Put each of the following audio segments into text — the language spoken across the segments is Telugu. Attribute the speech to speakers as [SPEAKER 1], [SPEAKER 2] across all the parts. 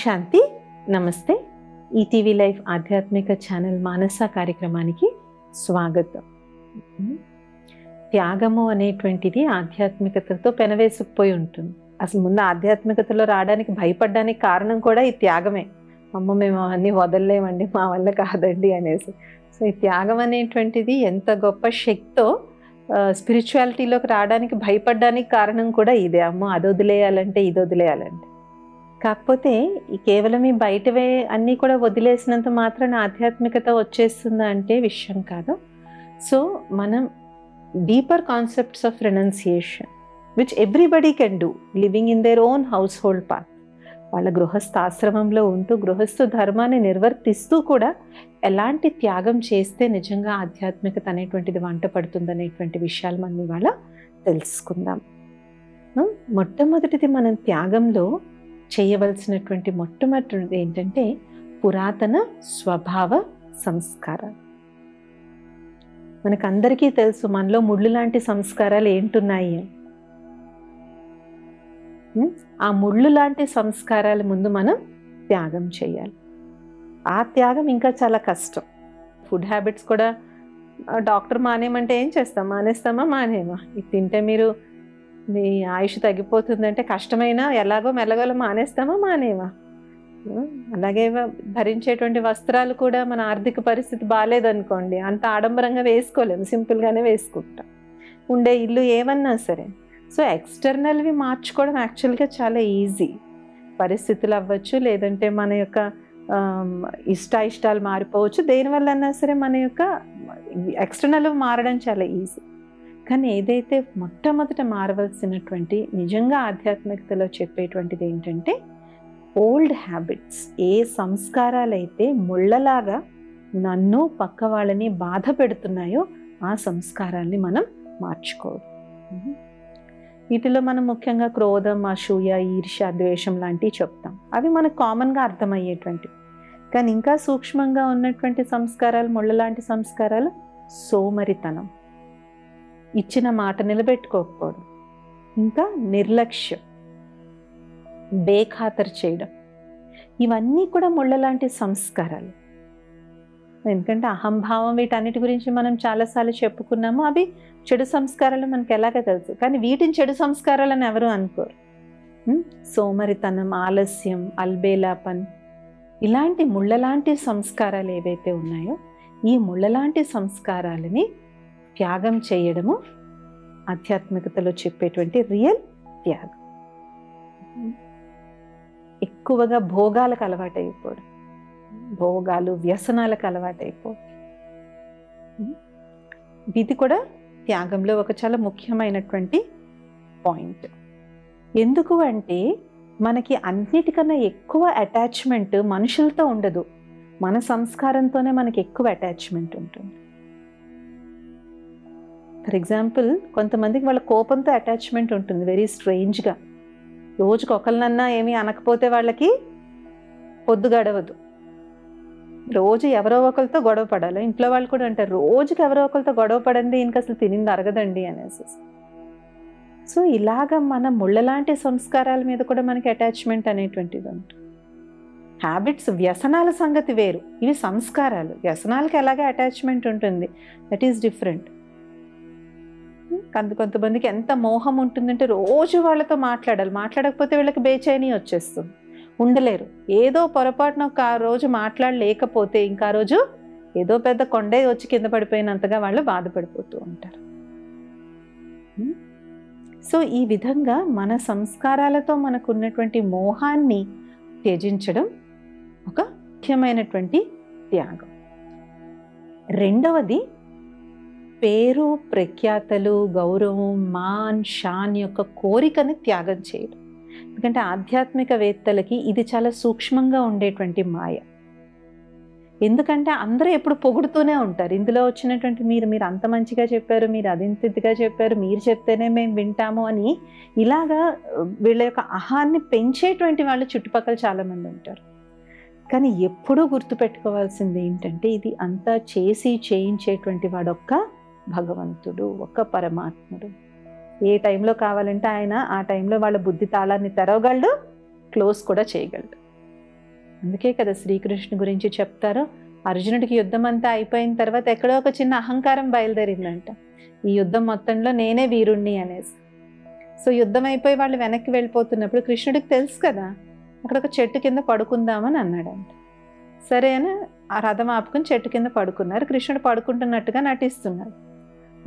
[SPEAKER 1] శాంతి. నమస్తే. ఈటీవీ లైఫ్ ఆధ్యాత్మిక ఛానల్ మానస కార్యక్రమానికి స్వాగతం. త్యాగము అనేటువంటిది ఆధ్యాత్మికతతో పెనవేసుకుపోయి ఉంటుంది. అసలు ముందు ఆధ్యాత్మికతలో రావడానికి భయపడడానికి కారణం కూడా ఈ త్యాగమే. అమ్మ మేము అవన్నీ వదలలేమండి, మా వల్ల కాదండి అనేసి. సో ఈ త్యాగం అనేటువంటిది ఎంత గొప్ప శక్తితో స్పిరిచువాలిటీలోకి రావడానికి భయపడడానికి కారణం కూడా ఇదే. అమ్మో అది వదిలేయాలంటే ఇది వదిలేయాలంటే. కాకపోతే ఈ కేవలం ఈ బయటవే అన్నీ కూడా వదిలేసినంత మాత్రాన ఆధ్యాత్మికత వచ్చేస్తుందా అంటే విషయం కాదు. సో మనం deeper concepts of renunciation which everybody can do living in their own house hold path. వాళ్ళ గృహస్థాశ్రమంలో ఉంటూ గృహస్థ ధర్మాన్ని నిర్వర్తిస్తూ కూడా ఎలాంటి త్యాగం చేస్తే నిజంగా ఆధ్యాత్మికత అనేటువంటిది వంట పడుతుంది అనేటువంటి విషయాలు మనం ఇవాళ తెలుసుకుందాం. మొట్టమొదటిది మనం త్యాగంలో చేయవలసినటువంటి మొట్టమొదటిది ఏంటంటే పురాతన స్వభావ సంస్కారాలు. మనకందరికీ తెలుసు మనలో ముళ్ళు లాంటి సంస్కారాలు ఏంటున్నాయి. ఆ ముళ్ళు లాంటి సంస్కారాల ముందు మనం త్యాగం చేయాలి. ఆ త్యాగం ఇంకా చాలా కష్టం. ఫుడ్ హ్యాబిట్స్ కూడా డాక్టర్ మానేయమంటే ఏం చేస్తాం? మానేస్తామా? మానేమా? ఇది తింటే మీరు మీ ఆయుష్ తగ్గిపోతుందంటే కష్టమైనా ఎలాగో మెల్లగలో మానేస్తామా? మానేమా? అలాగే ధరించేటువంటి వస్త్రాలు కూడా మన ఆర్థిక పరిస్థితి బాగాలేదనుకోండి, అంత ఆడంబరంగా వేసుకోలేము, సింపుల్గానే వేసుకుంటాం. ఉండే ఇల్లు ఏమన్నా సరే. సో ఎక్స్టర్నల్వి మార్చుకోవడం యాక్చువల్గా చాలా ఈజీ. పరిస్థితులు అవ్వచ్చు, లేదంటే మన యొక్క ఇష్టాలు మారిపోవచ్చు. దేనివల్ల అన్నా సరే మన యొక్క ఎక్స్టర్నల్ మారడం చాలా ఈజీ. కానీ ఏదైతే మొట్టమొదట మారవలసినటువంటి నిజంగా ఆధ్యాత్మికతలో చెప్పేటువంటిది ఏంటంటే ఓల్డ్ హ్యాబిట్స్. ఏ సంస్కారాలు అయితే ముళ్ళలాగా నన్ను పక్క వాళ్ళని బాధ పెడుతున్నాయో ఆ సంస్కారాల్ని మనం మార్చుకోవాలి. వీటిలో మనం ముఖ్యంగా క్రోధం, అసూయ, ఈర్ష్య, ద్వేషం లాంటివి చెప్తాం. అవి మనకు కామన్గా అర్థమయ్యేటువంటివి. కానీ ఇంకా సూక్ష్మంగా ఉన్నటువంటి సంస్కారాలు, ముళ్ళ లాంటి సంస్కారాలు సోమరితనం, ఇచ్చిన మాట నిలబెట్టుకోకపోవడం, ఇంకా నిర్లక్ష్యం, బేఖాతరు చేయడం, ఇవన్నీ కూడా ముళ్ళ లాంటి సంస్కారాలు. ఎందుకంటే అహంభావం, వీటన్నిటి గురించి మనం చాలాసార్లు చెప్పుకున్నాము. అవి చెడు సంస్కారాలు మనకు ఎలాగ తెలుసు, కానీ వీటిని చెడు సంస్కారాలని ఎవరు అనుకోరు. సోమరితనం, ఆలస్యం, అల్బేలాపన్, ఇలాంటి ముళ్ళలాంటి సంస్కారాలు ఏవైతే ఉన్నాయో ఈ ముళ్ళలాంటి సంస్కారాలని త్యాగం చేయడము ఆధ్యాత్మికతలో చెప్పేటువంటి రియల్ త్యాగం. ఎక్కువగా భోగాలకు అలవాటైపోవడం, భోగాలు, వ్యసనాలకు అలవాటైపోవడం, ఇది కూడా త్యాగంలో ఒక చాలా ముఖ్యమైనటువంటి పాయింట్. ఎందుకు అంటే మనకి అన్నిటికన్నా ఎక్కువ అటాచ్మెంట్ మనుషులతో ఉండదు, మన సంస్కారంతోనే మనకి ఎక్కువ అటాచ్మెంట్ ఉంటుంది. ఫర్ ఎగ్జాంపుల్, కొంతమందికి వాళ్ళ కోపంతో అటాచ్మెంట్ ఉంటుంది, వెరీ స్ట్రేంజ్గా. రోజుకి ఒకరినన్నా ఏమీ అనకపోతే వాళ్ళకి పొద్దు గడవదు. రోజు ఎవరో ఒకరితో గొడవ పడాలి. ఇంట్లో వాళ్ళు కూడా అంటారు, రోజుకి ఎవరో ఒకరితో గొడవ పడండి, ఇంక అసలు తినింది అరగదండి అనేసి. సో ఇలాగ మన ముళ్ళలాంటి సంస్కారాల మీద కూడా మనకి అటాచ్మెంట్ అనేటువంటిది ఉంటుంది. హ్యాబిట్స్, వ్యసనాల సంగతి వేరు, ఇవి సంస్కారాలు. వ్యసనాలకి ఎలాగే అటాచ్మెంట్ ఉంటుంది, దట్ ఈస్ డిఫరెంట్. కొంతమందికి ఎంత మోహం ఉంటుందంటే రోజు వాళ్ళతో మాట్లాడాలి, మాట్లాడకపోతే వీళ్ళకి బేచైనీ వచ్చేస్తుంది, ఉండలేరు. ఏదో పొరపాటున ఒక రోజు మాట్లాడలేకపోతే ఇంకా రోజు ఏదో పెద్ద కొండే వచ్చి కింద పడిపోయినంతగా వాళ్ళు బాధపడిపోతూ ఉంటారు. సో ఈ విధంగా మన సంస్కారాలతో మనకు ఉన్నటువంటి మోహాన్ని త్యజించడం ఒక ముఖ్యమైనటువంటి త్యాగం. రెండవది పేరు, ప్రఖ్యాతలు, గౌరవం, మాన్, షాన్ యొక్క కోరికని త్యాగం చేయడం. ఎందుకంటే ఆధ్యాత్మికవేత్తలకి ఇది చాలా సూక్ష్మంగా ఉండేటువంటి మాయ. ఎందుకంటే అందరూ ఎప్పుడు పొగుడుతూనే ఉంటారు. ఇందులో వచ్చినటువంటి మీరు అంత మంచిగా చెప్పారు, మీరు అదింతగా చెప్పారు, మీరు చెప్తేనే మేము వింటాము అని ఇలాగా వీళ్ళ యొక్క అహాన్ని పెంచేటువంటి వాళ్ళు చుట్టుపక్కల చాలామంది ఉంటారు. కానీ ఎప్పుడూ గుర్తుపెట్టుకోవాల్సింది ఏంటంటే ఇది అంతా చేసి చేయించేటువంటి వాడొక్క భగవంతుడు, ఒక్క పరమాత్ముడు. ఏ టైంలో కావాలంటే ఆయన ఆ టైంలో వాళ్ళ బుద్ధి తాళాన్ని తెరవగలడు, క్లోజ్ కూడా చేయగలడు. అందుకే కదా శ్రీకృష్ణుని గురించి చెప్తారు, అర్జునుడికి యుద్ధం అంతా అయిపోయిన తర్వాత ఎక్కడో ఒక చిన్న అహంకారం బయలుదేరిందంట, ఈ యుద్ధం మొత్తంలో నేనే వీరుణ్ణి అనేసి. సో యుద్ధం అయిపోయి వాళ్ళు వెనక్కి వెళ్ళిపోతున్నప్పుడు కృష్ణుడికి తెలుసు కదా, అక్కడ ఒక చెట్టు కింద పడుకుందామని అన్నాడంట. సరే అని ఆ రథం ఆపుకుని చెట్టు కింద పడుకున్నారు. కృష్ణుడు పడుకుంటున్నట్టుగా నటిస్తున్నాడు.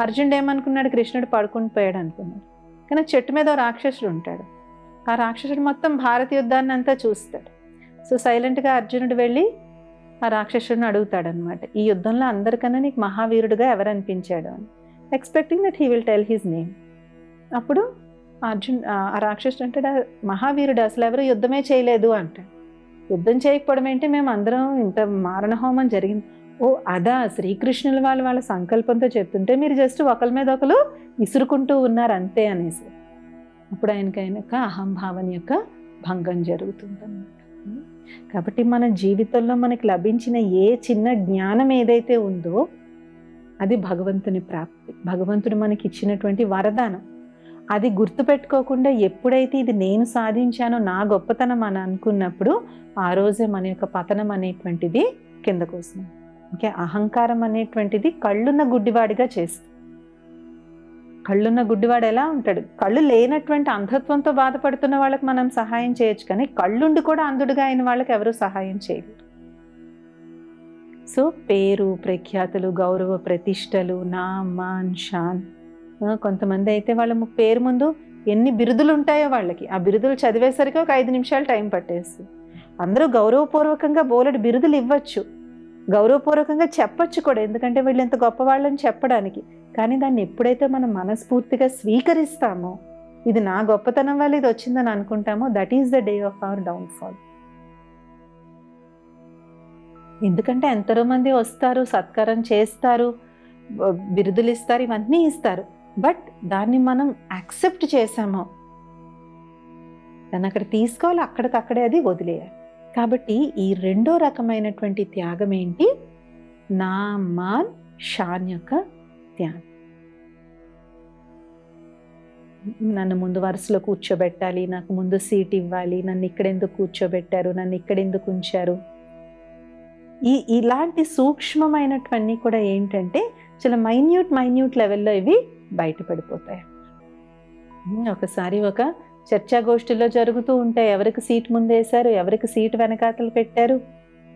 [SPEAKER 1] అర్జునుడు ఏమనుకున్నాడు, కృష్ణుడు పడుకుని పోయాడు అనుకున్నాడు. కానీ చెట్టు మీద ఓ రాక్షసుడు ఉంటాడు. ఆ రాక్షసుడు మొత్తం భారత యుద్ధాన్ని అంతా చూస్తాడు. సో సైలెంట్గా అర్జునుడు వెళ్ళి ఆ రాక్షసుడిని అడుగుతాడనమాట, ఈ యుద్ధంలో అందరికన్నా నీకు మహావీరుడుగా ఎవరు అనిపించాడు అని, expecting that he will tell his name. అప్పుడు ఆ రాక్షసుడు అంటాడు, మహావీరుడు అసలు ఎవరు యుద్ధమే చేయలేదు అంటాడు. యుద్ధం చేయకపోవడం ఏంటి, మేము అందరం ఇంత మారణహోమం జరిగింది. ఓ అదా, శ్రీకృష్ణుల వాళ్ళ సంకల్పంతో చెప్తుంటే మీరు జస్ట్ ఒకరి మీద ఒకరు విసురుకుంటూ ఉన్నారు అంతే అనేసి. అప్పుడు ఆయనక అహంభావన యొక్క భంగం జరుగుతుందన్నమాట. కాబట్టి మన జీవితంలో మనకి లభించిన ఏ చిన్న జ్ఞానం ఏదైతే ఉందో అది భగవంతుని ప్రాప్తి, భగవంతుడు మనకి ఇచ్చినటువంటి వరదానం. అది గుర్తుపెట్టుకోకుండా ఎప్పుడైతే ఇది నేను సాధించానో నా గొప్పతనం అని అనుకున్నప్పుడు ఆ రోజే మన యొక్క పతనం అనేటువంటిది కిందకు వస్తుంది. ఇంకా అహంకారం అనేటువంటిది కళ్ళున్న గుడ్డివాడిగా చేస్తుంది. కళ్ళున్న గుడ్డివాడు ఎలా ఉంటాడు, కళ్ళు లేనటువంటి అంధత్వంతో బాధపడుతున్న వాళ్ళకి మనం సహాయం చేయొచ్చు, కానీ కళ్ళుండి కూడా అంధుడిగా అయిన వాళ్ళకి ఎవరు సహాయం చేయలేరు. సో పేరు ప్రఖ్యాతులు, గౌరవ ప్రతిష్టలు, నా మాన్ షాన్, కొంతమంది అయితే వాళ్ళ పేరు ముందు ఎన్ని బిరుదులు ఉంటాయో వాళ్ళకి, ఆ బిరుదులు చదివేసరికి ఒక 5 నిమిషాలు టైం పట్టేస్తుంది. అందరూ గౌరవపూర్వకంగా బోలెడు బిరుదులు ఇవ్వచ్చు, గౌరవపూర్వకంగా చెప్పచ్చు కూడా, ఎందుకంటే వీళ్ళు ఎంత గొప్పవాళ్ళని చెప్పడానికి. కానీ దాన్ని ఎప్పుడైతే మనం మనస్ఫూర్తిగా స్వీకరిస్తామో, ఇది నా గొప్పతనం వల్ల ఇది వచ్చిందని అనుకుంటామో, that is the day of our downfall. ఎందుకంటే ఎంతో మంది వస్తారు, సత్కారం చేస్తారు, బిరుదులు ఇస్తారు, ఇవన్నీ ఇస్తారు. బట్ దాన్ని మనం యాక్సెప్ట్ చేసామో, దాన్ని అక్కడ తీసుకోవాలి, అక్కడికక్కడే అది వదిలేయాలి. కాబట్టి ఈ రెండో రకమైనటువంటి త్యాగం ఏంటి, నా మాన్ షాన్ యొక్క త్యాగం. నన్ను ముందు వరుసలో కూర్చోబెట్టాలి, నాకు ముందు సీట్ ఇవ్వాలి, నన్ను ఇక్కడెందుకు కూర్చోబెట్టారు, నన్ను ఇక్కడెందుకు ఉంచారు, ఇలాంటి సూక్ష్మమైనటువన్నీ కూడా ఏంటంటే చాలా మైన్యూట్ లెవెల్లో ఇవి బయటపడిపోతాయి. ఒకసారి ఒక చర్చాగోష్ఠిలో జరుగుతూ ఉంటాయి, ఎవరికి సీట్ ముందేశారు, ఎవరికి సీట్ వెనకాతలు పెట్టారు,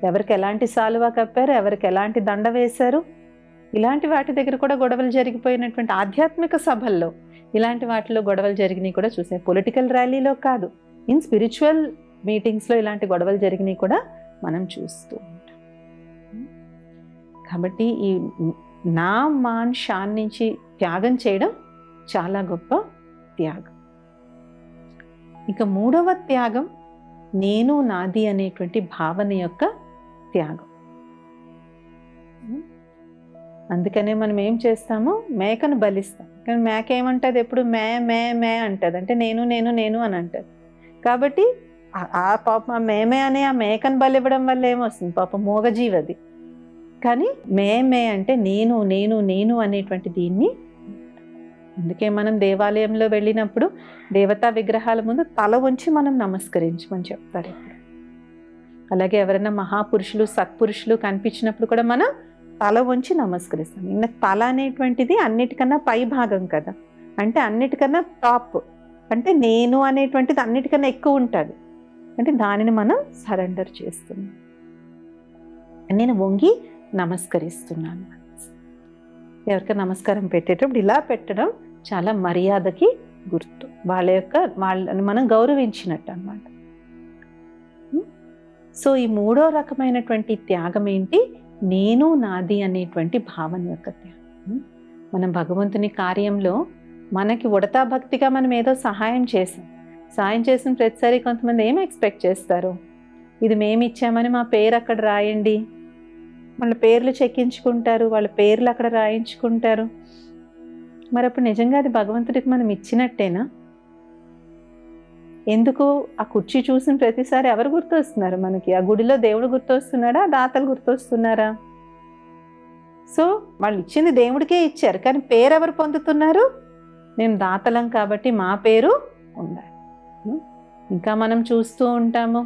[SPEAKER 1] ఎవరికి ఎలాంటి సాలువా కప్పారు, ఎవరికి ఎలాంటి దండ వేశారు, ఇలాంటి వాటి దగ్గర కూడా గొడవలు జరిగిపోయినటువంటి ఆధ్యాత్మిక సభల్లో ఇలాంటి వాటిలో గొడవలు జరిగినాయి కూడా చూసాయి. పొలిటికల్ ర్యాలీలో కాదు, ఇన్ స్పిరిచువల్ మీటింగ్స్లో ఇలాంటి గొడవలు జరిగినాయి కూడా మనం చూస్తూ ఉంటాం. కాబట్టి ఈ నా మాన్ షాన్ నుంచి త్యాగం చేయడం చాలా గొప్ప త్యాగం. ఇక మూడవ త్యాగం నేను నాది అనేటువంటి భావన యొక్క త్యాగం. అందుకనే మనం ఏం చేస్తాము, మేకను బలిస్తాం, కానీ మేక ఏమంటుంది, ఎప్పుడు మే మే మే అంటుంది, అంటే నేను నేను నేను అని అంటుంది. కాబట్టి ఆ పాపం ఆ మేమే అనే ఆ మేకను బలి ఇవ్వడం వల్ల ఏమొస్తుంది, పాపం మూగజీవి అది. కానీ మే అంటే నేను నేను నేను అనేటువంటి దీన్ని. అందుకే మనం దేవాలయంలో వెళ్ళినప్పుడు దేవతా విగ్రహాల ముందు తల వంచి మనం నమస్కరించమని చెప్తారు. అలాగే ఎవరైనా మహాపురుషులు సత్పురుషులు కనిపించినప్పుడు కూడా మనం తల వంచి నమస్కరిస్తాం. ఇంకా తల అనేటువంటిది అన్నిటికన్నా పై భాగం కదా, అంటే అన్నిటికన్నా టాప్, అంటే నేను అనేటువంటిది అన్నిటికన్నా ఎక్కువ ఉంటుంది, అంటే దానిని మనం సరెండర్ చేస్తున్నాం. నేను వంగి నమస్కరిస్తున్నాను. ఎవరికి నమస్కారం పెట్టేటప్పుడు ఇలా పెట్టడం చాలా మర్యాదకి గుర్తు, వాళ్ళని మనం గౌరవించినట్టు అన్నమాట. సో ఈ మూడో రకమైనటువంటి త్యాగం ఏంటి, నేను నాది అనేటువంటి భావన యొక్క త్యాగం. మనం భగవంతుని కార్యంలో మనకి ఉడతా భక్తిగా మనం ఏదో సహాయం చేసిన ప్రతిసారి కొంతమంది ఏం ఎక్స్పెక్ట్ చేస్తారు, ఇది మేము ఇచ్చామని మా పేరు అక్కడ రాయండి, వాళ్ళ పేర్లు చెక్కించుకుంటారు, వాళ్ళ పేర్లు అక్కడ రాయించుకుంటారు. మరి అప్పుడు నిజంగా అది భగవంతుడికి మనం ఇచ్చినట్టేనా? ఎందుకు ఆ కుర్చీ చూసిన ప్రతిసారి ఎవరు గుర్తొస్తున్నారు మనకి? ఆ గుడిలో దేవుడు గుర్తొస్తున్నాడా, దాతలు గుర్తొస్తున్నారా? సో వాళ్ళు ఇచ్చింది దేవుడికే ఇచ్చారు, కానీ పేరు ఎవరు పొందుతున్నారు? మేము దాతలం కాబట్టి మా పేరు ఉండాలి. ఇంకా మనం చూస్తూ ఉంటాము,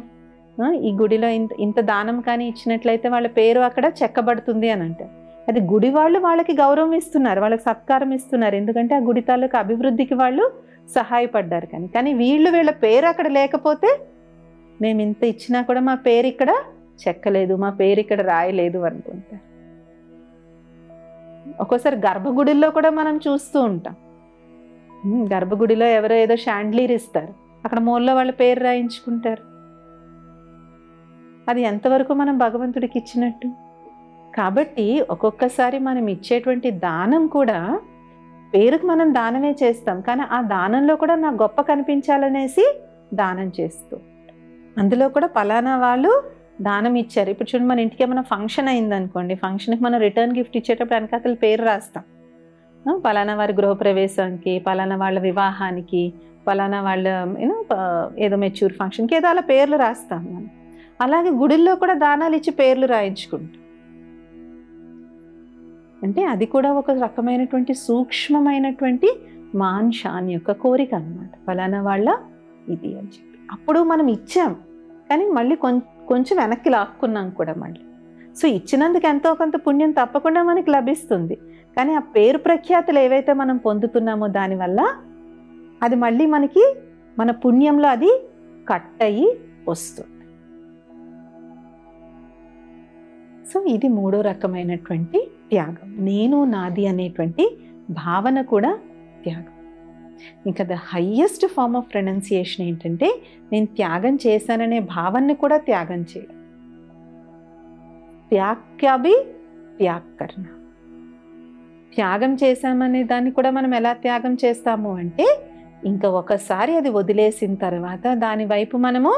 [SPEAKER 1] ఈ గుడిలో ఇంత ఇంత దానం కానీ ఇచ్చినట్లయితే వాళ్ళ పేరు అక్కడ చెక్కబడుతుంది అని అంటారు. అది గుడి వాళ్ళు వాళ్ళకి గౌరవం ఇస్తున్నారు, వాళ్ళకి సత్కారం ఇస్తున్నారు, ఎందుకంటే ఆ గుడి తాలూకు అభివృద్ధికి వాళ్ళు సహాయపడ్డారు. కానీ వీళ్ళ పేరు అక్కడ లేకపోతే మేము ఇంత ఇచ్చినా కూడా మా పేరు ఇక్కడ చెక్కలేదు, మా పేరు ఇక్కడ రాయలేదు అనుకుంటారు. ఒక్కోసారి గర్భగుడిలో కూడా మనం చూస్తూ ఉంటాం. గర్భగుడిలో ఎవరో ఏదో షాండ్లీర్ ఇస్తారు, అక్కడ మూలలో వాళ్ళ పేరు రాయించుకుంటారు. అది ఎంతవరకు మనం భగవంతుడికి ఇచ్చినట్టు? కాబట్టి ఒక్కొక్కసారి మనం ఇచ్చేటువంటి దానం కూడా పేరుకు మనం దానమే చేస్తాం, కానీ ఆ దానంలో కూడా నాకు గొప్ప కనిపించాలనేసి దానం చేస్తూ, అందులో కూడా పలానా వాళ్ళు దానం ఇచ్చారు. ఇప్పుడు చూడండి, మన ఇంటికి ఏమైనా ఫంక్షన్ అయిందనుకోండి, ఫంక్షన్కి మనం రిటర్న్ గిఫ్ట్ ఇచ్చేటప్పుడు వెనకాతల పేరు రాస్తాం. పలానా వారి గృహప్రవేశానికి, పలానా వాళ్ళ వివాహానికి, పలానా వాళ్ళ ఏదో మెచ్యూర్ ఫంక్షన్కి ఏదో అలా పేర్లు రాస్తాం మనం. అలాగే గుడిల్లో కూడా దానాలు ఇచ్చి పేర్లు రాయించుకుంటాం. అంటే అది కూడా ఒక రకమైనటువంటి సూక్ష్మమైనటువంటి మాన్షాన్ యొక్క కోరిక అన్నమాట, ఫలానా వాళ్ళ ఇది అని చెప్పి. అప్పుడు మనం ఇచ్చాం, కానీ మళ్ళీ కొంచెం వెనక్కి లాక్కున్నాం కూడా మళ్ళీ. సో ఇచ్చినందుకు ఎంతో కొంత పుణ్యం తప్పకుండా మనకి లభిస్తుంది, కానీ ఆ పేరు ప్రఖ్యాతులు ఏవైతే మనం పొందుతున్నామో దానివల్ల అది మళ్ళీ మనకి మన పుణ్యంలో అది కట్ అయ్యి వస్తుంది. సో ఇది మూడో రకమైనటువంటి త్యాగం. నేను నాది అనేటువంటి భావన కూడా త్యాగం. ఇంకా the highest form of renunciation ఏంటంటే, నేను త్యాగం చేశాననే భావనని కూడా త్యాగం చేయడం. త్యాగ్యాభి త్యాగకరణ. త్యాగం చేశామనే దాన్ని కూడా మనం ఎలా త్యాగం చేస్తాము అంటే, ఇంకా ఒకసారి అది వదిలేసిన తర్వాత దాని వైపు మనము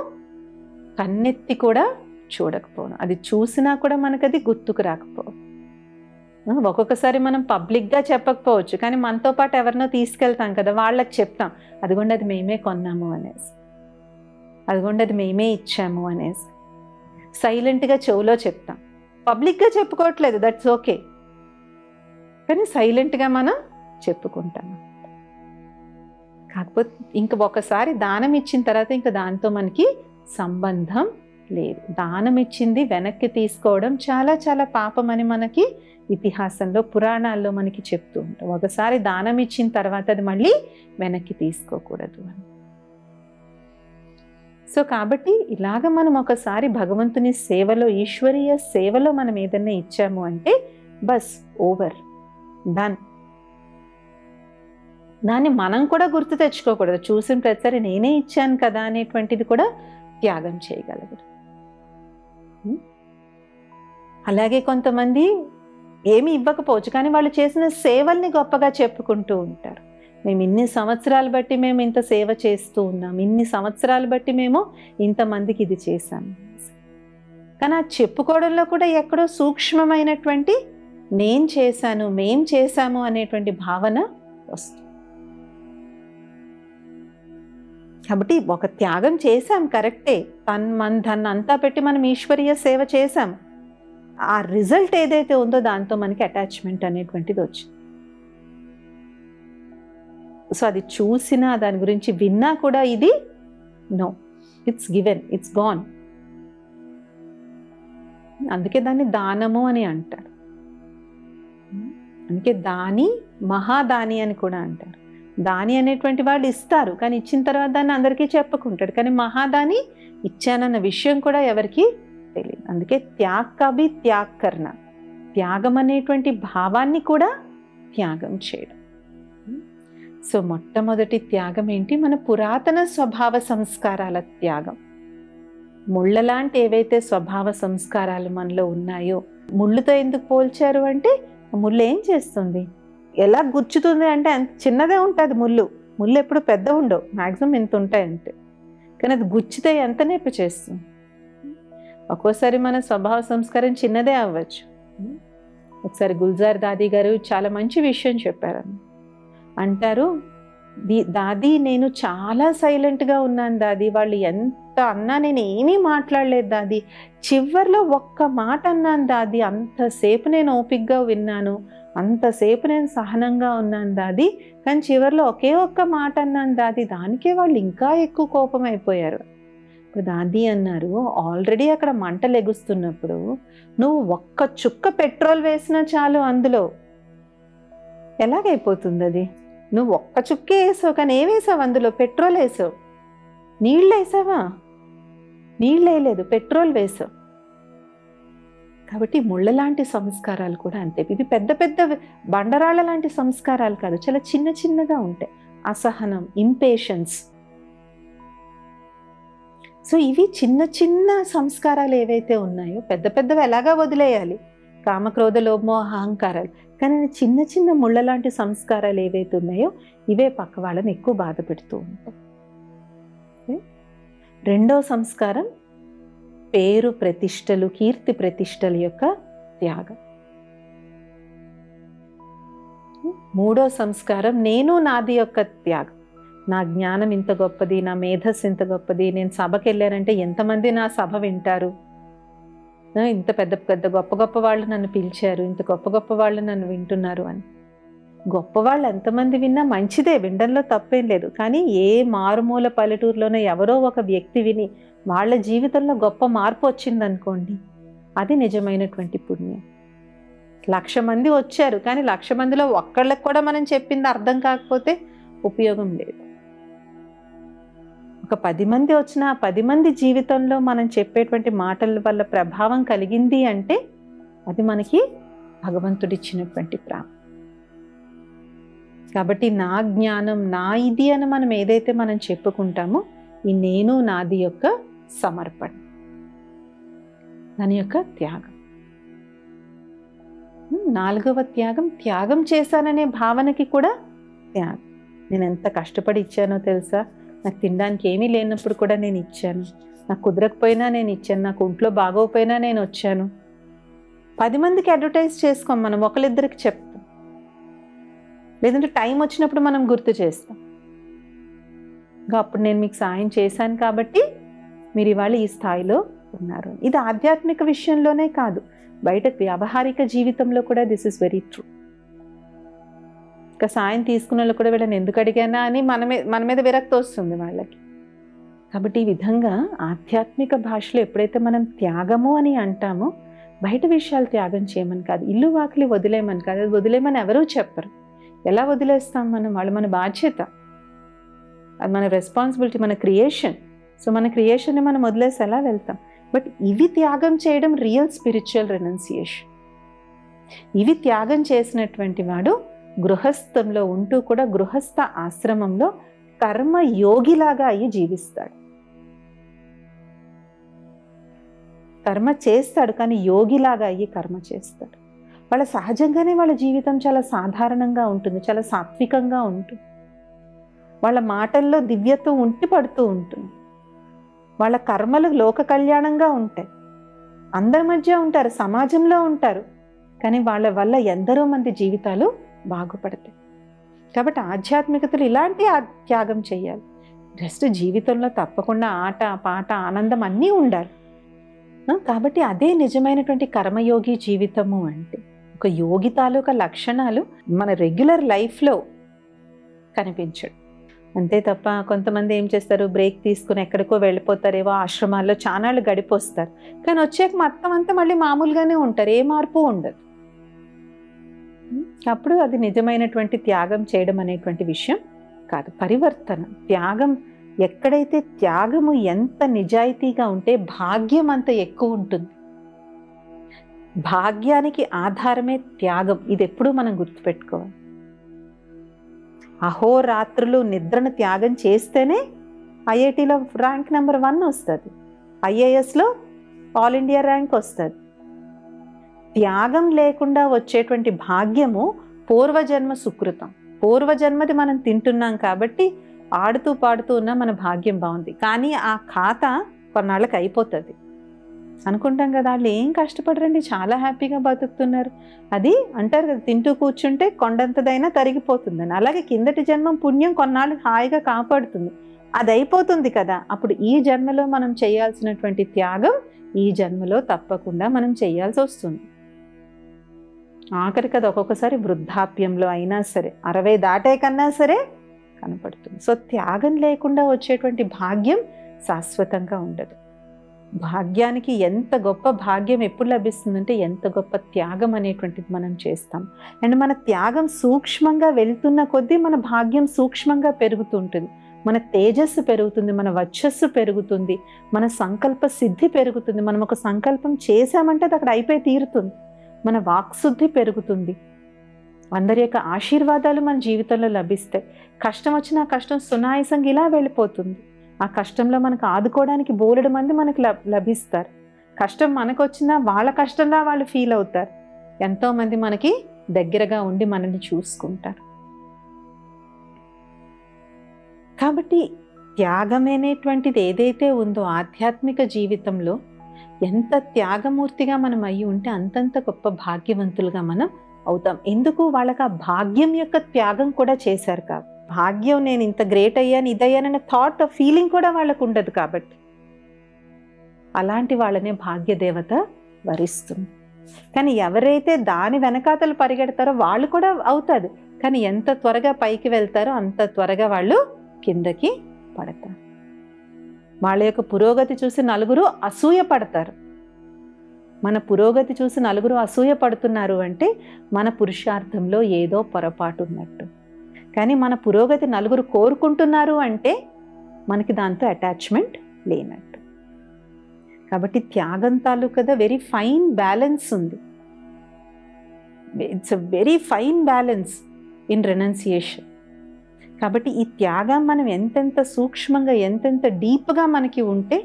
[SPEAKER 1] కన్నెత్తి కూడా చూడకపోవడం, అది చూసినా కూడా మనకు అది గుర్తుకు రాకపోవడం. ఒక్కొక్కసారి మనం పబ్లిక్గా చెప్పకపోవచ్చు, కానీ మనతో పాటు ఎవరినో తీసుకెళ్తాం కదా, వాళ్ళకి చెప్తాం, అదిగోండి అది మేమే కొన్నాము అనేసి, అదిగోండి అది మేమే ఇచ్చాము అనేసి సైలెంట్గా చెవులో చెప్తాం. పబ్లిక్గా చెప్పుకోవట్లేదు, దట్స్ ఓకే, కానీ సైలెంట్గా మనం చెప్పుకుంటాం. కాకపోతే ఇంక ఒకసారి దానం ఇచ్చిన తర్వాత ఇంకా దాంతో మనకి సంబంధం లేదు. దానం ఇచ్చింది వెనక్కి తీసుకోవడం చాలా చాలా పాపం అని మనకి ఇతిహాసంలో, పురాణాల్లో మనకి చెప్తూ ఉంటాం. ఒకసారి దానం ఇచ్చిన తర్వాత అది మళ్ళీ వెనక్కి తీసుకోకూడదు అని. సో కాబట్టి ఇలాగ మనం ఒకసారి భగవంతుని సేవలో, ఈశ్వరీయ సేవలో మనం ఏదన్నా ఇచ్చాము అంటే బస్ ఓవర్, డన్. దాన్ని మనం కూడా గుర్తు తెచ్చుకోకూడదు, చూసిన ప్రతిసారి నేనే ఇచ్చాను కదా అనేటువంటిది కూడా త్యాగం చేయగలగదు. అలాగే కొంతమంది ఏమి ఇవ్వకపోవచ్చు, కానీ వాళ్ళు చేసిన సేవల్ని గొప్పగా చెప్పుకుంటూ ఉంటారు. మేము ఇన్ని సంవత్సరాలు బట్టి మేము ఇంత సేవ చేస్తూ ఉన్నాం, ఇన్ని సంవత్సరాలు బట్టి మేము ఇంతమందికి ఇది చేశాము. కానీ ఆ చెప్పుకోవడంలో కూడా ఎక్కడో సూక్ష్మమైనటువంటి నేను చేశాను, మేం చేశాము అనేటువంటి భావన వస్తుంది. కాబట్టి ఒక త్యాగం చేశాం కరెక్టే, ధన్ అంతా పెట్టి మనం ఈశ్వరీయ సేవ చేశాం, ఆ రిజల్ట్ ఏదైతే ఉందో దాంతో మనకి అటాచ్మెంట్ అనేటువంటిది వచ్చింది. సో అది చూసినా, దాని గురించి విన్నా కూడా ఇది no, it's given, it's gone. అందుకే దాన్ని దానము అని అంటారు. అందుకే దాని మహాదాని అని కూడా అంటారు. దాని అనేటువంటి వాళ్ళు ఇస్తారు, కానీ ఇచ్చిన తర్వాత దాన్ని అందరికీ చెప్పుకుంటాడు, కానీ మహాదాని ఇచ్చానన్న విషయం కూడా ఎవరికి తెలియదు. అందుకే త్యాగ త్యాగకరణ, త్యాగం అనేటువంటి భావాన్ని కూడా త్యాగం చేయడం. సో మొట్టమొదటి త్యాగం ఏంటి? మన పురాతన స్వభావ సంస్కారాల త్యాగం. ముళ్ళలాంటి ఏవైతే స్వభావ సంస్కారాలు మనలో ఉన్నాయో, ముళ్ళుతో ఎందుకు పోల్చారు అంటే, ముళ్ళు ఏం చేస్తుంది, ఎలా గుచ్చుతుంది అంటే అంత చిన్నదే ఉంటుంది ముళ్ళు. ముళ్ళు ఎప్పుడు పెద్ద ఉండవు, మ్యాక్సిమం ఇంత ఉంటాయి అంతే, కానీ అది గుచ్చితే ఎంత నొప్పి చేస్తుంది. ఒక్కోసారి మన స్వభావ సంస్కారం చిన్నదే అవ్వచ్చు. ఒకసారి గుల్జార్ దాది గారు చాలా మంచి విషయం చెప్పారు. అంటారు, దాది నేను చాలా సైలెంట్గా ఉన్నాను దాది, వాళ్ళు ఎంత అన్నా నేను ఏమీ మాట్లాడలేదు దాది, చివర్లో ఒక్క మాట అన్నాను దాది, అంతసేపు నేను ఓపికగా విన్నాను, అంతసేపు నేను సహనంగా ఉన్నాను దాది, కానీ చివరిలో ఒకే ఒక్క మాట అన్నాను దాది, దానికే వాళ్ళు ఇంకా ఎక్కువ కోపం అయిపోయారు. ఇప్పుడు దాది అన్నారు, ఆల్రెడీ అక్కడ మంటలు ఎగుస్తున్నప్పుడు నువ్వు ఒక్క చుక్క పెట్రోల్ వేసినా చాలు అందులో, ఎలాగైపోతుంది అది? నువ్వు ఒక్క చుక్కే వేసావు, కానీ ఏం వేసావు అందులో? పెట్రోల్ వేసావు. నీళ్ళు వేసావా? నీళ్ళు వేయలేదు, పెట్రోల్ వేసావు. కాబట్టి ముళ్ళ లాంటి సంస్కారాలు కూడా అంతే. ఇవి పెద్ద పెద్ద బండరాళ్ళ లాంటి సంస్కారాలు కాదు, చాలా చిన్న చిన్నగా ఉంటాయి. అసహనం, ఇంపేషన్స్. సో ఇవి చిన్న చిన్న సంస్కారాలు ఏవైతే ఉన్నాయో, పెద్ద పెద్దవి ఎలాగా వదిలేయాలి, కామక్రోధ లోభమో అహంకారాలు, కానీ చిన్న చిన్న ముళ్ళ లాంటి సంస్కారాలు ఏవైతే ఉన్నాయో ఇవే పక్క వాళ్ళని ఎక్కువ బాధ పెడుతూ ఉంటాయి. రెండో సంస్కారం పేరు ప్రతిష్టలు, కీర్తి ప్రతిష్టల యొక్క త్యాగం. మూడో సంస్కారం నేను నాది యొక్క త్యాగం. నా జ్ఞానం ఇంత గొప్పది, నా మేధస్సు ఇంత గొప్పది, నేను సభకి వెళ్ళానంటే ఎంతమంది నా సభ వింటారు, ఇంత పెద్ద పెద్ద గొప్ప గొప్ప వాళ్ళు నన్ను పిలిచారు, ఇంత గొప్ప గొప్ప వాళ్ళు నన్ను వింటున్నారు అని. గొప్పవాళ్ళు ఎంతమంది విన్నా మంచిదే, వినడంలో తప్పేం లేదు. కానీ ఏ మారుమూల పల్లెటూరులోనో ఎవరో ఒక వ్యక్తి విని వాళ్ళ జీవితంలో గొప్ప మార్పు వచ్చిందనుకోండి, అది నిజమైనటువంటి పుణ్యం. 1,00,000 మంది వచ్చారు, కానీ 1,00,000 మందిలో ఒక్కళ్ళకి కూడా మనం చెప్పింది అర్థం కాకపోతే ఉపయోగం లేదు. ఒక 10 మంది వచ్చినా 10 మంది జీవితంలో మనం చెప్పేటువంటి మాటల వల్ల ప్రభావం కలిగింది అంటే అది మనకి భగవంతుడిచ్చినటువంటి ప్రాప్తి. కాబట్టి నా జ్ఞానం, నా ఇది అని మనం ఏదైతే మనం చెప్పుకుంటామో ఈ నేను నాది యొక్క సమర్పణ, దాని యొక్క త్యాగం. 4వ త్యాగం, త్యాగం చేశాననే భావనకి కూడా త్యాగం. నేను ఎంత కష్టపడి ఇచ్చానో తెలుసా, నాకు తినడానికి ఏమీ లేనప్పుడు కూడా నేను ఇచ్చాను, నాకు కుదరకపోయినా నేను ఇచ్చాను, నాకు ఒంట్లో బాగోపోయినా నేను వచ్చాను. 10 మందికి అడ్వర్టైజ్ చేసుకోం, మనం ఒకరిద్దరికి చెప్తాం, లేదంటే టైం వచ్చినప్పుడు మనం గుర్తు చేస్తాం. ఇంకా అప్పుడు నేను మీకు సాయం చేశాను కాబట్టి మీరు ఇవాళ ఈ స్థాయిలో ఉన్నారు. ఇది ఆధ్యాత్మిక విషయంలోనే కాదు, బయట వ్యావహారిక జీవితంలో కూడా దిస్ ఇస్ వెరీ ట్రూ. ఇంకా సాయం తీసుకున్న వాళ్ళు కూడా వీళ్ళని ఎందుకు అడిగానా అని మన మీద విరక్తి వస్తుంది వాళ్ళకి. కాబట్టి ఈ విధంగా ఆధ్యాత్మిక భాషలో ఎప్పుడైతే మనం త్యాగము అని అంటామో, బయట విషయాలు త్యాగం చేయమని కాదు, ఇల్లు వాకిలి వదిలేయమని కాదు, అది వదిలేయమని ఎవరూ చెప్పరు. ఎలా వదిలేస్తాం మనం? వాళ్ళు మన బాధ్యత, అది మన రెస్పాన్సిబిలిటీ, మన క్రియేషన్. సో మన క్రియేషన్ని మనం వదిలేసి ఎలా వెళ్తాం? బట్ ఇవి త్యాగం చేయడం రియల్ స్పిరిచువల్ రెనౌన్సియేషన్. ఇవి త్యాగం చేసినటువంటి వాడు గృహస్థంలో ఉంటూ కూడా గృహస్థ ఆశ్రమంలో కర్మ యోగిలాగా అయ్యి జీవిస్తాడు. కర్మ చేస్తాడు కానీ యోగిలాగా అయ్యి కర్మ చేస్తాడు. వాళ్ళ సహజంగానే వాళ్ళ జీవితం చాలా సాధారణంగా ఉంటుంది, చాలా సాత్వికంగా ఉంటుంది. వాళ్ళ మాటల్లో దివ్యత్వం ఉంటి పడుతూ ఉంటుంది. వాళ్ళ కర్మలు లోక కళ్యాణంగా ఉంటాయి, అందరి మధ్య ఉంటారు, సమాజంలో ఉంటారు, కానీ వాళ్ళ వల్ల ఎందరో మంది జీవితాలు బాగుపడతాయి. కాబట్టి ఆధ్యాత్మికతలు ఇలాంటి త్యాగం చేయాలి. జస్ట్ జీవితంలో తప్పకుండా ఆట పాట ఆనందం అన్నీ ఉండాలి. కాబట్టి అదే నిజమైనటువంటి కర్మయోగి జీవితము అంటే. ఒక యోగి తాలూకా లక్షణాలు మన రెగ్యులర్ లైఫ్లో కనిపించడు. అంతే తప్ప కొంతమంది ఏం చేస్తారు, బ్రేక్ తీసుకుని ఎక్కడికో వెళ్ళిపోతారేవో, ఆశ్రమాల్లో చానాళ్ళు గడిపొస్తారు, కానీ వచ్చాక మొత్తం అంతా మళ్ళీ మామూలుగానే ఉంటారు, ఏ మార్పు ఉండదు. అప్పుడు అది నిజమైనటువంటి త్యాగం చేయడం అనేటువంటి విషయం కాదు. పరివర్తన, త్యాగం, ఎక్కడైతే త్యాగము ఎంత నిజాయితీగా ఉంటే భాగ్యం అంత ఎక్కువ ఉంటుంది. భాగ్యానికి ఆధారమే త్యాగం, ఇది ఎప్పుడూ మనం గుర్తుపెట్టుకోవాలి. అహోరాత్రులు నిద్రను త్యాగం చేస్తేనే ఐఐటిలో ర్యాంక్ నెంబర్ 1 వస్తుంది, ఐఏఎస్లో ఆల్ ఇండియా ర్యాంక్ వస్తుంది. త్యాగం లేకుండా వచ్చేటువంటి భాగ్యము పూర్వజన్మ సుకృతం. పూర్వజన్మది మనం తింటున్నాం కాబట్టి ఆడుతూ పాడుతూ ఉన్న మన భాగ్యం బాగుంది, కానీ ఆ ఖాతా కొన్నాళ్ళకి అయిపోతుంది. అనుకుంటాం కదా, వాళ్ళు ఏం కష్టపడరండి, చాలా హ్యాపీగా బతుకుతున్నారు. అది అంటారు కదా, తింటూ కూర్చుంటే కొండంతదైనా తరిగిపోతుందని. అలాగే కిందటి జన్మం పుణ్యం కొన్నాళ్ళు హాయిగా కాపాడుతుంది, అది అయిపోతుంది కదా. అప్పుడు ఈ జన్మలో మనం చేయాల్సినటువంటి త్యాగం ఈ జన్మలో తప్పకుండా మనం చేయాల్సి వస్తుంది. ఆఖరికి అది ఒక్కొక్కసారి వృద్ధాప్యంలో అయినా సరే, 60 దాటే కన్నా సరే కనపడుతుంది. సో త్యాగం లేకుండా వచ్చేటువంటి భాగ్యం శాశ్వతంగా ఉండదు. భాగ్యానికి ఎంత గొప్ప భాగ్యం ఎప్పుడు లభిస్తుందంటే ఎంత గొప్ప త్యాగం అనేటువంటిది మనం చేస్తాం. అండ్ మన త్యాగం సూక్ష్మంగా వెళ్తున్న కొద్దీ మన భాగ్యం సూక్ష్మంగా పెరుగుతుంటుంది. మన తేజస్సు పెరుగుతుంది, మన వర్చస్సు పెరుగుతుంది, మన సంకల్ప సిద్ధి పెరుగుతుంది. మనం ఒక సంకల్పం చేశామంటే అది అక్కడ అయిపోయి తీరుతుంది. మన వాక్శుద్ధి పెరుగుతుంది. అందరి యొక్క ఆశీర్వాదాలు మన జీవితంలో లభిస్తాయి. కష్టం వచ్చినా కష్టం సునాయాసంగా ఇలా వెళ్ళిపోతుంది. ఆ కష్టంలో మనకు ఆదుకోవడానికి బోలెడు మంది మనకు లభిస్తారు. కష్టం మనకు వచ్చినా వాళ్ళ కష్టంలా వాళ్ళు ఫీల్ అవుతారు. ఎంతోమంది మనకి దగ్గరగా ఉండి మనల్ని చూసుకుంటారు. కాబట్టి త్యాగం అనేటువంటిది ఏదైతే ఉందో ఆధ్యాత్మిక జీవితంలో ఎంత త్యాగమూర్తిగా మనం అయ్యి ఉంటే అంతంత గొప్ప భాగ్యవంతులుగా మనం అవుతాం. ఎందుకు? వాళ్ళకి ఆ భాగ్యం యొక్క త్యాగం కూడా చేశారు కాబట్టి. భాగ్యం నేను ఇంత గ్రేట్ అయ్యాను ఇదయ్యానన్న థాట్ ఫీలింగ్ కూడా వాళ్ళకు ఉండదు కాబట్టి అలాంటి వాళ్ళనే భాగ్యదేవత వరిస్తుంది. కానీ ఎవరైతే దాని వెనకాతలు పరిగెడతారో వాళ్ళు కూడా అవుతారు. కానీ ఎంత త్వరగా పైకి వెళ్తారో అంత త్వరగా వాళ్ళు కిందకి పడతారు. వాళ్ళ యొక్క పురోగతి చూసి నలుగురు అసూయ పడతారు. మన పురోగతి చూసి నలుగురు అసూయ పడుతున్నారు అంటే మన పురుషార్థంలో ఏదో పొరపాటు ఉన్నట్టు. కానీ మన పురోగతి నలుగురు కోరుకుంటున్నారు అంటే మనకి దాంతో అటాచ్మెంట్ లేనట్టు. కాబట్టి త్యాగం తాలూకదా వెరీ ఫైన్ బ్యాలెన్స్ ఉంది. It's a very fine balance in renunciation. కాబట్టి ఈ త్యాగం మనం ఎంతెంత సూక్ష్మంగా ఎంతెంత డీప్గా మనకి ఉంటే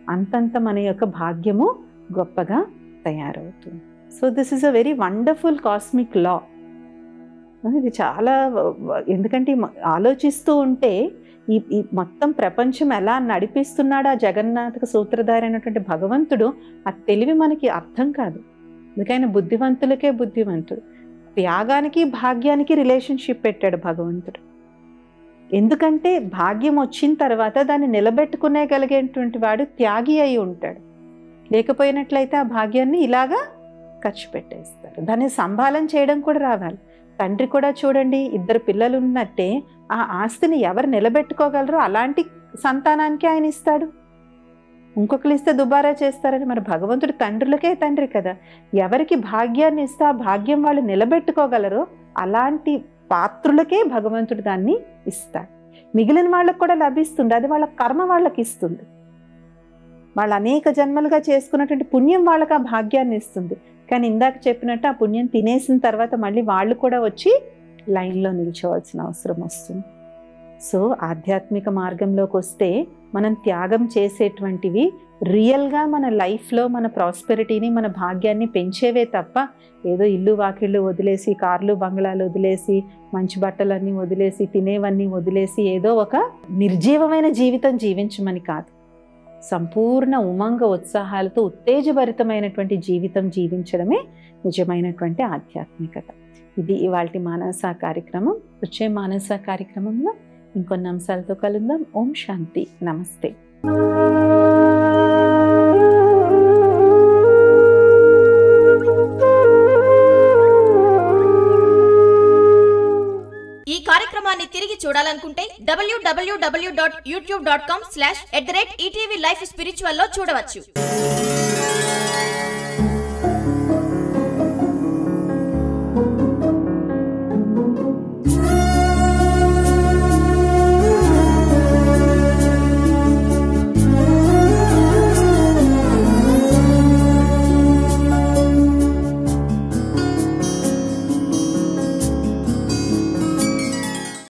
[SPEAKER 1] అంతంత మన యొక్క భాగ్యము గొప్పగా తయారవుతుంది. So this is a very wonderful cosmic law. ఇది చాలా, ఎందుకంటే ఆలోచిస్తూ ఉంటే ఈ మొత్తం ప్రపంచం ఎలా నడిపిస్తున్నాడు ఆ జగన్నాథక సూత్రధారి అయినటువంటి భగవంతుడు, ఆ తెలివి మనకి అర్థం కాదు. ఎందుకైనా బుద్ధివంతులకే బుద్ధివంతుడు. త్యాగానికి భాగ్యానికి రిలేషన్షిప్ పెట్టాడు భగవంతుడు. ఎందుకంటే భాగ్యం వచ్చిన తర్వాత దాన్ని నిలబెట్టుకునేగలిగేటువంటి వాడు త్యాగి అయి ఉంటాడు. లేకపోయినట్లయితే ఆ భాగ్యాన్ని ఇలాగా ఖర్చు పెట్టేస్తారు. దాన్ని సంభాళన చేయడం కూడా రావాలి. తండ్రి కూడా చూడండి, ఇద్దరు పిల్లలు ఉన్నట్టే ఆ ఆస్తిని ఎవరు నిలబెట్టుకోగలరో అలాంటి సంతానానికి ఆయన ఇస్తాడు. ఇంకొకరు ఇస్తే దుబారా చేస్తారని. మరి భగవంతుడు తండ్రులకే తండ్రి కదా. ఎవరికి భాగ్యాన్ని ఇస్తే ఆ భాగ్యం వాళ్ళు నిలబెట్టుకోగలరో అలాంటి పాత్రులకే భగవంతుడు దాన్ని ఇస్తాడు. మిగిలిన వాళ్ళకు కూడా లభిస్తుంది. అది వాళ్ళ కర్మ వాళ్ళకి ఇస్తుంది. వాళ్ళు అనేక జన్మలుగా చేసుకున్నటువంటి పుణ్యం వాళ్ళకి ఆ భాగ్యాన్ని ఇస్తుంది. కానీ ఇందాక చెప్పినట్టు ఆ పుణ్యం తినేసిన తర్వాత మళ్ళీ వాళ్ళు కూడా వచ్చి లైన్లో నిల్చోవాల్సిన అవసరం వస్తుంది. సో ఆధ్యాత్మిక మార్గంలోకి వస్తే మనం త్యాగం చేసేటువంటివి రియల్గా మన లైఫ్లో మన ప్రాస్పెరిటీని మన భాగ్యాన్ని పెంచేవే తప్ప ఏదో ఇల్లు వాకిళ్ళు వదిలేసి కార్లు బంగ్లాలు వదిలేసి మంచి బట్టలన్నీ వదిలేసి తినేవన్నీ వదిలేసి ఏదో ఒక నిర్జీవమైన జీవితం జీవించమని కాదు. సంపూర్ణ ఉమంగ ఉత్సాహాలతో ఉత్తేజభరితమైనటువంటి జీవితం జీవించడమే నిజమైనటువంటి ఆధ్యాత్మికత. ఇది ఇవాల్టి మానస కార్యక్రమం. వచ్చే మానస కార్యక్రమంలో ఇంకొన్ని అంశాలతో కలుద్దాం. ఓం శాంతి. నమస్తే.
[SPEAKER 2] ఈ కార్యక్రమాన్ని తిరిగి చూడాలనుకుంటే www.youtube.com/@ETV Life Spiritual లో చూడవచ్చు.